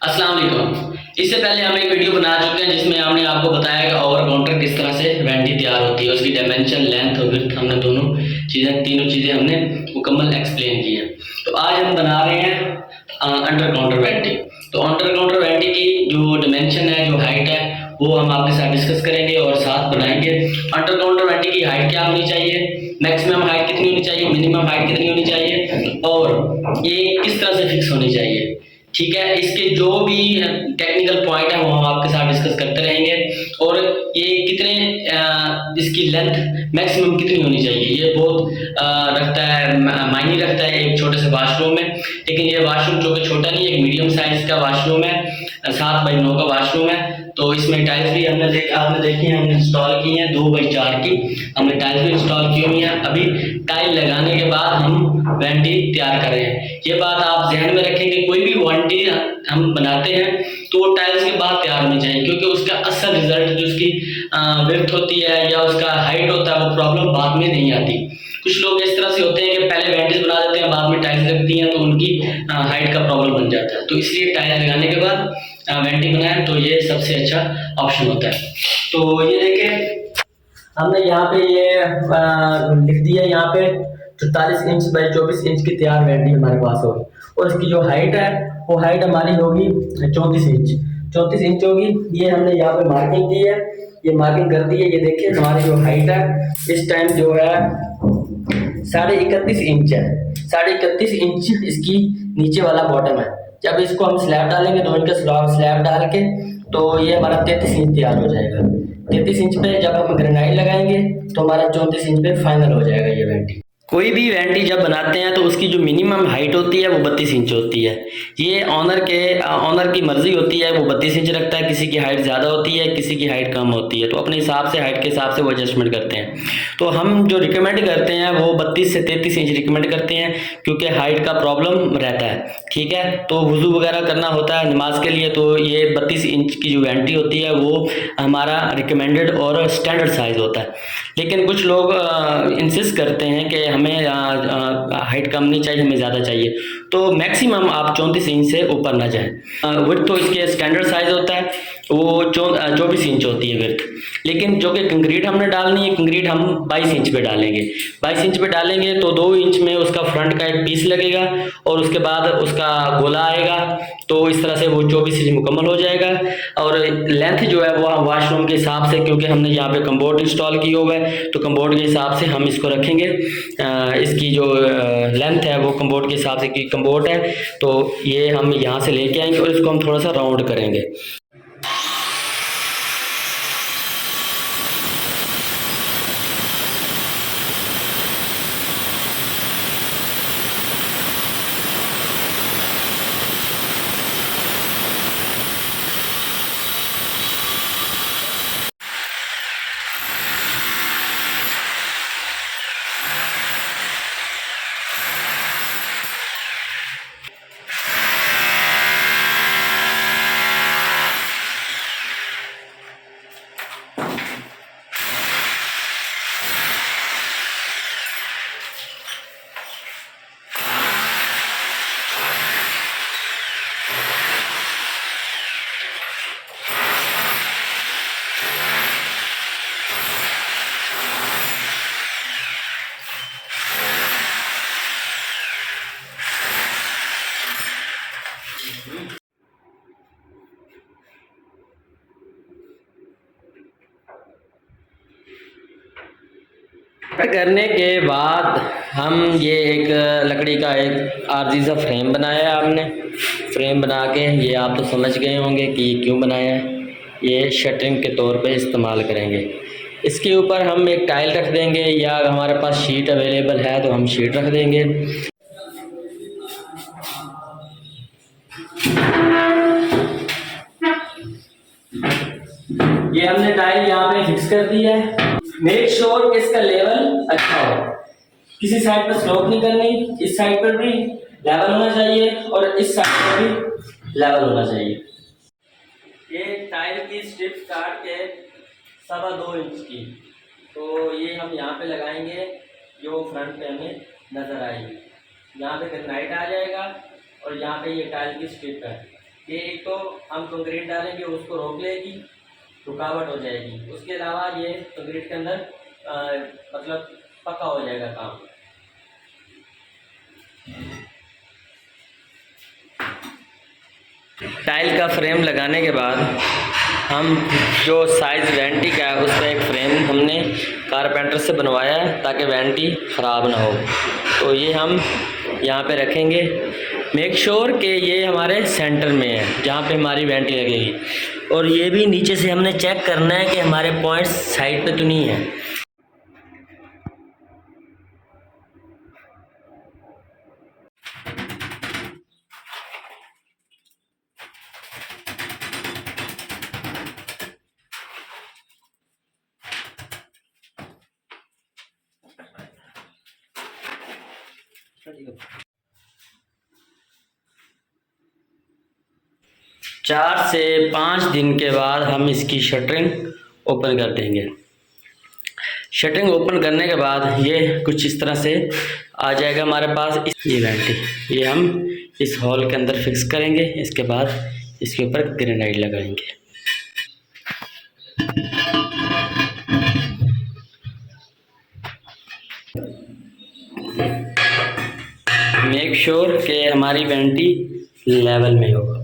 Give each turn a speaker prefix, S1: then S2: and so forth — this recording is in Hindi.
S1: अस्सलाम वालेकुम। इससे पहले हम एक वीडियो बना चुके हैं जिसमें हमने आपको बताया कि ओवर काउंटर किस तरह से वेंटी तैयार होती है, उसकी डायमेंशन, लेंथ और विड्थ हमने तीनों चीज़ें हमने मुकम्मल एक्सप्लेन की हैं। तो आज हम बना रहे हैं अंडर काउंटर वेंटी। तो अंडर काउंटर वेंटी की जो डायमेंशन है, जो हाइट है, वो हम आपके साथ डिस्कस करेंगे और साथ बनाएंगे। अंडर काउंटर वेंटी की हाइट क्या होनी चाहिए, मैक्सिमम हाइट कितनी होनी चाहिए, मिनिमम हाइट कितनी होनी चाहिए और ये किस तरह से फिक्स होनी चाहिए। ठीक है, इसके जो भी टेक्निकल पॉइंट है वो हम आपके साथ डिस्कस करते रहेंगे और ये कितने इसकी लेंथ मैक्सिमम कितनी होनी चाहिए, ये बहुत रखता है, मायने रखता है एक छोटे से वाशरूम में। लेकिन ये वाशरूम जो कि छोटा नहीं है, एक मीडियम साइज का वाशरूम है, 7x9 का वाशरूम है। तो इसमें टाइल्स भी आपने देखी है, हमने इंस्टॉल की हैं 2x4 की, हमने टाइल्स भी इंस्टॉल की हुई है। अभी टाइल लगाने के बाद हम वेंटी तैयार कर रहे हैं। ये बात आप ध्यान में रखें कि कोई भी वेंटी हम बनाते हैं तो वो टाइल्स के बाद तैयार होनी चाहिए, क्योंकि उसका असल रिजल्ट जो उसकी विड्थ होती है या उसका हाइट होता है वो प्रॉब्लम बाद में नहीं आती। कुछ लोग इस तरह से होते हैं कि पहले वेंटीज बना देते हैं, बाद में टाइल्स लगती हैं तो उनकी हाइट का प्रॉब्लम बन जाता है। तो इसलिए टाइल्स लगाने के बाद वेंटी बनाएं तो ये सबसे अच्छा ऑप्शन होता है। तो ये देखें, हमने यहाँ पे ये लिख दिया, यहाँ पे 44 इंच बाई 24 इंच की तैयार वेंटी हमारे पास होगी और इसकी जो हाइट है वो हाइट हमारी होगी 34 इंच होगी। ये हमने यहाँ पे मार्किंग की है, ये मार्किंग कर दी है। ये देखिए हमारी जो हाइट है इस टाइम जो है 31.5 इंच है। 31.5 इंच इसकी नीचे वाला बॉटम है। जब इसको हम स्लैब डालेंगे 2 इंच का स्लैब डाल के तो ये हमारा 33 इंच तैयार हो जाएगा। 33 इंच पे जब हम ग्रेनाइट लगाएंगे तो हमारा 34 इंच पे फाइनल हो जाएगा ये वेंटी। कोई भी वेंटी जब बनाते हैं तो उसकी जो मिनिमम हाइट होती है वो 32 इंच होती है। ये ऑनर की मर्जी होती है, वो 32 इंच रखता है। किसी की हाइट ज़्यादा होती है, किसी की हाइट कम होती है, तो अपने हिसाब से हाइट के हिसाब से वो एडजस्टमेंट करते हैं। तो हम जो रिकमेंड करते हैं वो 32 से 33 इंच रिकमेंड करते हैं, क्योंकि हाइट का प्रॉब्लम रहता है। ठीक है, तो वुजू वगैरह करना होता है नमाज के लिए, तो ये 32 इंच की जो वेंटी होती है वो हमारा रिकमेंडेड और स्टैंडर्ड साइज होता है। लेकिन कुछ लोग इंसिस्ट करते हैं कि हमें हाइट कम नहीं चाहिए, हमें ज़्यादा चाहिए, तो मैक्सिमम आप 34 इंच से ऊपर ना जाएं। विड्थ तो इसके स्टैंडर्ड साइज होता है, वो 24 इंच होती है विड्थ। लेकिन जो कि कंक्रीट हमने डालनी है, कंक्रीट हम 22 इंच पे डालेंगे। 22 इंच पे डालेंगे तो 2 इंच में उसका फ्रंट का एक पीस लगेगा और उसके बाद उसका गोला आएगा, तो इस तरह से वो 24 इंच मुकम्मल हो जाएगा। और लेंथ जो है वो वाशरूम के हिसाब से, क्योंकि हमने यहाँ पे कम्बोर्ड इंस्टॉल की हुआ है, तो कम्बोर्ड के हिसाब से हम इसको रखेंगे। इसकी जो लेंथ है वो कम्बोर्ड के हिसाब से, की कम्बोर्ड है तो ये हम यहाँ से लेके आएंगे और इसको हम थोड़ा सा राउंड करेंगे। करने के बाद हम ये एक लकड़ी का एक आरजी सा फ्रेम बनाया है हमने। फ्रेम बना के, ये आप तो समझ गए होंगे कि ये क्यों बनाया है। ये शटरिंग के तौर पे इस्तेमाल करेंगे। इसके ऊपर हम एक टाइल रख देंगे, या हमारे पास शीट अवेलेबल है तो हम शीट रख देंगे। ये हमने टाइल यहाँ पे फिक्स कर दी है। मेक श्योर कि इसका लेवल अच्छा हो, किसी साइड पर स्लोप नहीं करनी, इस साइड पर भी लेवल होना चाहिए और इस साइड पर भी लेवल होना चाहिए। ये टाइल की स्ट्रिप काट के 2.25 इंच की, तो ये हम यहाँ पे लगाएंगे जो फ्रंट पे हमें नजर आएगी। यहाँ पे ग्रेनाइट आ जाएगा और यहाँ पे ये टाइल की स्ट्रिप है। ये एक तो हम कंक्रीट डालेंगे उसको रोक लेगी, रुकावट हो जाएगी। उसके अलावा ये कंक्रीट के अंदर मतलब पक्का हो जाएगा काम। टाइल का फ्रेम लगाने के बाद हम जो साइज़ वेंटी का है उसका एक फ्रेम हमने कारपेंटर से बनवाया है ताकि वेंटी ख़राब ना हो। तो ये हम यहाँ पे रखेंगे। मेक श्योर कि ये हमारे सेंटर में है जहाँ पे हमारी वेंटी लगेगी। और ये भी नीचे से हमने चेक करना है कि हमारे पॉइंट्स साइड पे तो नहीं है। चार से 5 दिन के बाद हम इसकी शटरिंग ओपन कर देंगे। शटरिंग ओपन करने के बाद ये कुछ इस तरह से आ जाएगा हमारे पास। ये वेंटी ये हम इस हॉल के अंदर फिक्स करेंगे। इसके बाद इसके ऊपर ग्रेनाइट लगाएंगे। मेक श्योर कि हमारी वेंटी लेवल में हो।